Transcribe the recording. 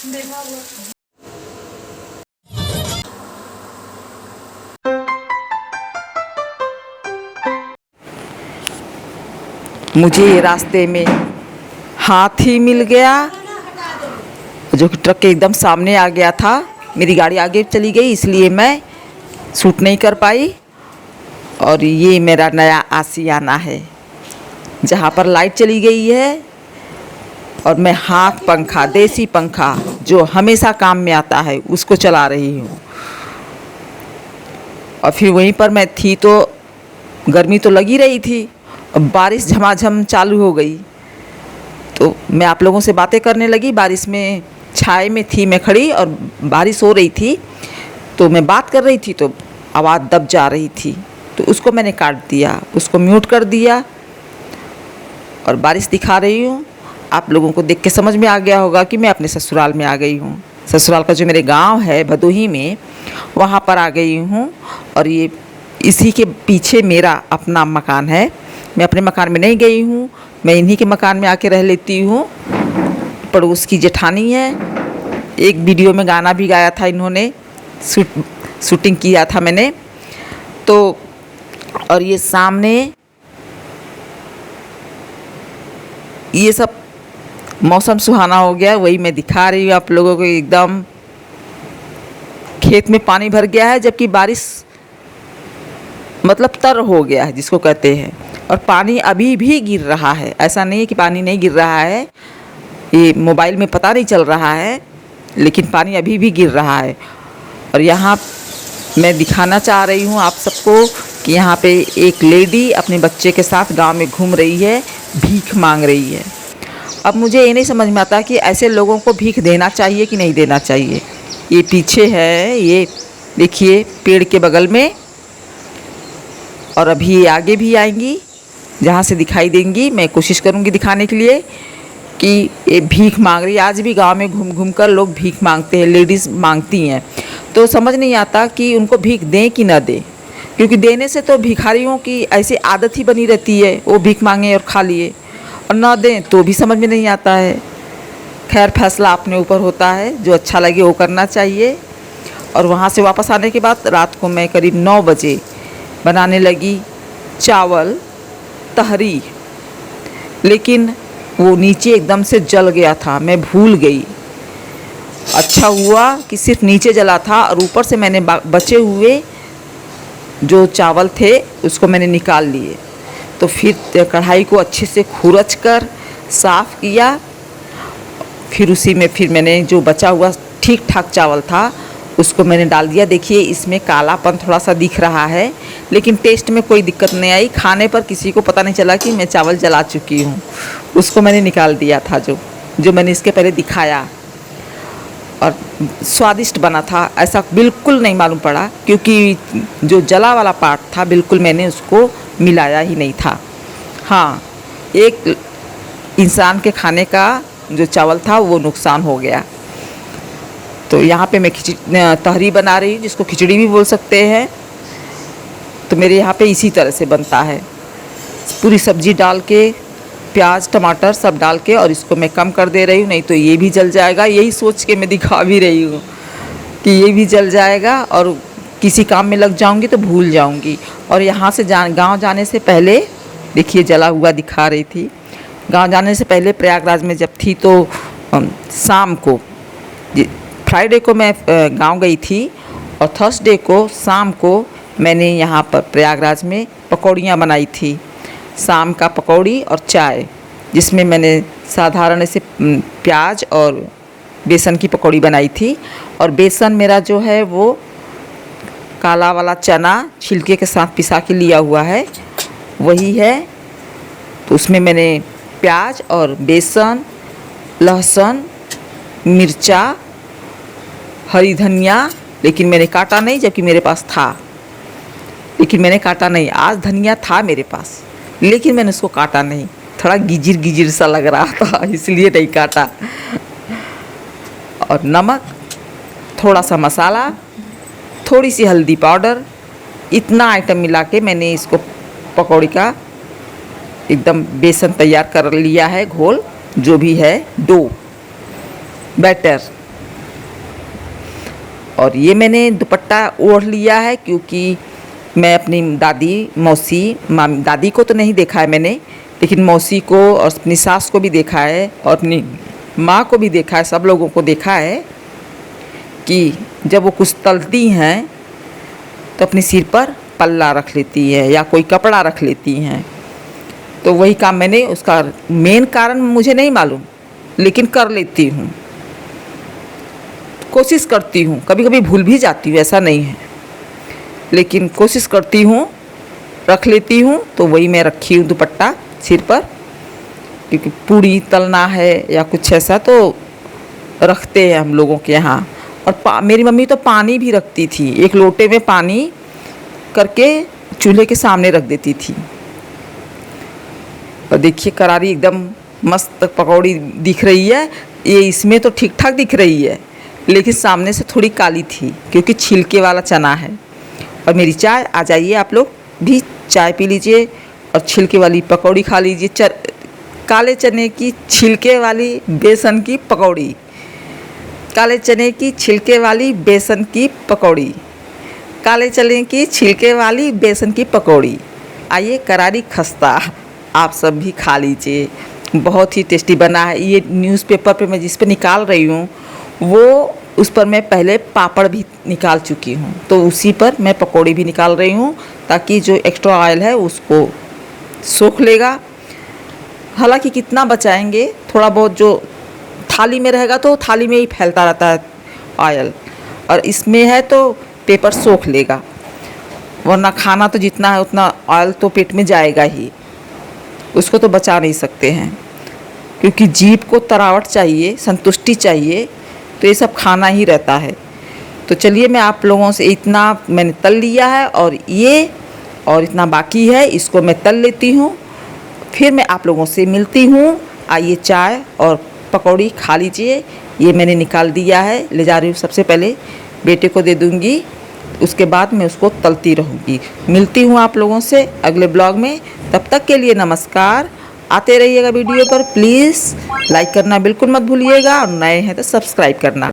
मुझे रास्ते में हाथी मिल गया जो कि ट्रक के एकदम सामने आ गया था। मेरी गाड़ी आगे चली गई इसलिए मैं शूट नहीं कर पाई। और ये मेरा नया आशियाना है जहाँ पर लाइट चली गई है और मैं हाथ पंखा, देसी पंखा जो हमेशा काम में आता है, उसको चला रही हूँ। और फिर वहीं पर मैं थी तो गर्मी तो लगी रही थी, अब बारिश झमाझम चालू हो गई तो मैं आप लोगों से बातें करने लगी। बारिश में छाए में थी मैं खड़ी और बारिश हो रही थी तो मैं बात कर रही थी तो आवाज़ दब जा रही थी तो उसको मैंने काट दिया, उसको म्यूट कर दिया और बारिश दिखा रही हूँ। आप लोगों को देख के समझ में आ गया होगा कि मैं अपने ससुराल में आ गई हूँ। ससुराल का जो मेरे गांव है भदोही में, वहाँ पर आ गई हूँ। और ये इसी के पीछे मेरा अपना मकान है। मैं अपने मकान में नहीं गई हूँ, मैं इन्हीं के मकान में आके रह लेती हूँ। पड़ोस की जेठानी है, एक वीडियो में गाना भी गाया था इन्होंने, शूटिंग किया था मैंने तो। और ये सामने ये सब मौसम सुहाना हो गया, वही मैं दिखा रही हूँ आप लोगों को। एकदम खेत में पानी भर गया है जबकि बारिश मतलब तर हो गया है जिसको कहते हैं। और पानी अभी भी गिर रहा है, ऐसा नहीं है कि पानी नहीं गिर रहा है, ये मोबाइल में पता नहीं चल रहा है लेकिन पानी अभी भी गिर रहा है। और यहाँ मैं दिखाना चाह रही हूँ आप सबको कि यहाँ पे एक लेडी अपने बच्चे के साथ गांव में घूम रही है, भीख मांग रही है। अब मुझे ये नहीं समझ में आता कि ऐसे लोगों को भीख देना चाहिए कि नहीं देना चाहिए। ये पीछे है, ये देखिए पेड़ के बगल में, और अभी ये आगे भी आएंगी जहाँ से दिखाई देंगी। मैं कोशिश करूँगी दिखाने के लिए कि ये भीख मांग रही है। आज भी गांव में घूम घूम कर लोग भीख मांगते हैं, लेडीज़ मांगती हैं। तो समझ नहीं आता कि उनको भीख दें कि ना दें, क्योंकि देने से तो भिखारियों की ऐसी आदत ही बनी रहती है, वो भीख मांगे और खा लिए, और ना दें तो भी समझ में नहीं आता है। खैर फैसला अपने ऊपर होता है, जो अच्छा लगे वो करना चाहिए। और वहाँ से वापस आने के बाद रात को मैं करीब 9 बजे बनाने लगी चावल तहरी, लेकिन वो नीचे एकदम से जल गया था, मैं भूल गई। अच्छा हुआ कि सिर्फ नीचे जला था और ऊपर से मैंने बचे हुए जो चावल थे उसको मैंने निकाल लिए। तो फिर कढ़ाई को अच्छे से खुरच कर साफ़ किया, फिर उसी में फिर मैंने जो बचा हुआ ठीक ठाक चावल था उसको मैंने डाल दिया। देखिए इसमें कालापन थोड़ा सा दिख रहा है लेकिन टेस्ट में कोई दिक्कत नहीं आई। खाने पर किसी को पता नहीं चला कि मैं चावल जला चुकी हूँ। उसको मैंने निकाल दिया था जो मैंने इसके पहले दिखाया, और स्वादिष्ट बना था ऐसा बिल्कुल नहीं मालूम पड़ा, क्योंकि जो जला वाला पार्ट था बिल्कुल मैंने उसको मिलाया ही नहीं था। हाँ, एक इंसान के खाने का जो चावल था वो नुकसान हो गया। तो यहाँ पे मैं तहरी बना रही हूँ, जिसको खिचड़ी भी बोल सकते हैं। तो मेरे यहाँ पे इसी तरह से बनता है, पूरी सब्जी डाल के, प्याज टमाटर सब डाल के, और इसको मैं कम कर दे रही हूँ, नहीं तो ये भी जल जाएगा। यही सोच के मैं दिखा भी रही हूँ कि ये भी जल जाएगा और किसी काम में लग जाऊँगी तो भूल जाऊँगी। और यहाँ से गाँव जाने से पहले देखिए जला हुआ दिखा रही थी। गाँव जाने से पहले प्रयागराज में जब थी तो शाम को, फ्राइडे को मैं गांव गई थी और थर्सडे को शाम को मैंने यहाँ पर प्रयागराज में पकौड़ियाँ बनाई थी। शाम का पकौड़ी और चाय, जिसमें मैंने साधारण से प्याज और बेसन की पकौड़ी बनाई थी। और बेसन मेरा जो है वो काला वाला चना छिलके के साथ पिसा के लिया हुआ है, वही है। तो उसमें मैंने प्याज और बेसन, लहसुन, मिर्चा, हरी धनिया, लेकिन मैंने काटा नहीं जबकि मेरे पास था, लेकिन मैंने काटा नहीं। आज धनिया था मेरे पास लेकिन मैंने उसको काटा नहीं, थोड़ा गिजिर गिजिर सा लग रहा था इसलिए नहीं काटा। और नमक, थोड़ा सा मसाला, थोड़ी सी हल्दी पाउडर, इतना आइटम मिला के मैंने इसको पकौड़ी का एकदम बेसन तैयार कर लिया है, घोल जो भी है, डो बैटर और ये मैंने दुपट्टा ओढ़ लिया है क्योंकि मैं अपनी दादी मौसी मामी, दादी को तो नहीं देखा है मैंने, लेकिन मौसी को और अपनी सास को भी देखा है और अपनी माँ को भी देखा है, सब लोगों को देखा है कि जब वो कुछ तलती हैं तो अपने सिर पर पल्ला रख लेती है या कोई कपड़ा रख लेती हैं। तो वही काम मैंने, उसका मेन कारण मुझे नहीं मालूम, लेकिन कर लेती हूँ, कोशिश करती हूँ। कभी कभी भूल भी जाती हूँ, ऐसा नहीं है, लेकिन कोशिश करती हूँ, रख लेती हूँ। तो वही मैं रखी हूँ दुपट्टा सिर पर, क्योंकि पूड़ी तलना है या कुछ ऐसा तो रखते हैं हम लोगों के यहाँ। और मेरी मम्मी तो पानी भी रखती थी, एक लोटे में पानी करके चूल्हे के सामने रख देती थी। और देखिए करारी एकदम मस्त पकौड़ी दिख रही है। ये इसमें तो ठीक ठाक दिख रही है, लेकिन सामने से थोड़ी काली थी क्योंकि छिलके वाला चना है। और मेरी चाय, आ जाइए आप लोग भी चाय पी लीजिए और छिलके वाली पकौड़ी खा लीजिए। काले चने की छिलके वाली बेसन की पकौड़ी, काले चने की छिलके वाली बेसन की पकौड़ी, काले चने की छिलके वाली बेसन की पकौड़ी। आइए करारी खस्ता आप सब भी खा लीजिए, बहुत ही टेस्टी बना है। ये न्यूज़पेपर पे मैं जिस पे निकाल रही हूँ वो, उस पर मैं पहले पापड़ भी निकाल चुकी हूँ, तो उसी पर मैं पकौड़ी भी निकाल रही हूँ ताकि जो एक्स्ट्रा ऑयल है उसको सोख लेगा। हालांकि कितना बचाएंगे, थोड़ा बहुत जो थाली में रहेगा तो थाली में ही फैलता रहता है ऑयल, और इसमें है तो पेपर सोख लेगा, वरना खाना तो जितना है उतना ऑयल तो पेट में जाएगा ही, उसको तो बचा नहीं सकते हैं। क्योंकि जीभ को तरावट चाहिए, संतुष्टि चाहिए, तो ये सब खाना ही रहता है। तो चलिए मैं आप लोगों से, इतना मैंने तल लिया है और इतना बाकी है, इसको मैं तल लेती हूँ, फिर मैं आप लोगों से मिलती हूँ। आइए चाय और पकौड़ी खा लीजिए। ये मैंने निकाल दिया है, ले जा रही हूँ, सबसे पहले बेटे को दे दूँगी, उसके बाद मैं उसको तलती रहूँगी। मिलती हूँ आप लोगों से अगले ब्लॉग में, तब तक के लिए नमस्कार। आते रहिएगा वीडियो पर, प्लीज़ लाइक करना बिल्कुल मत भूलिएगा और नए हैं तो सब्सक्राइब करना।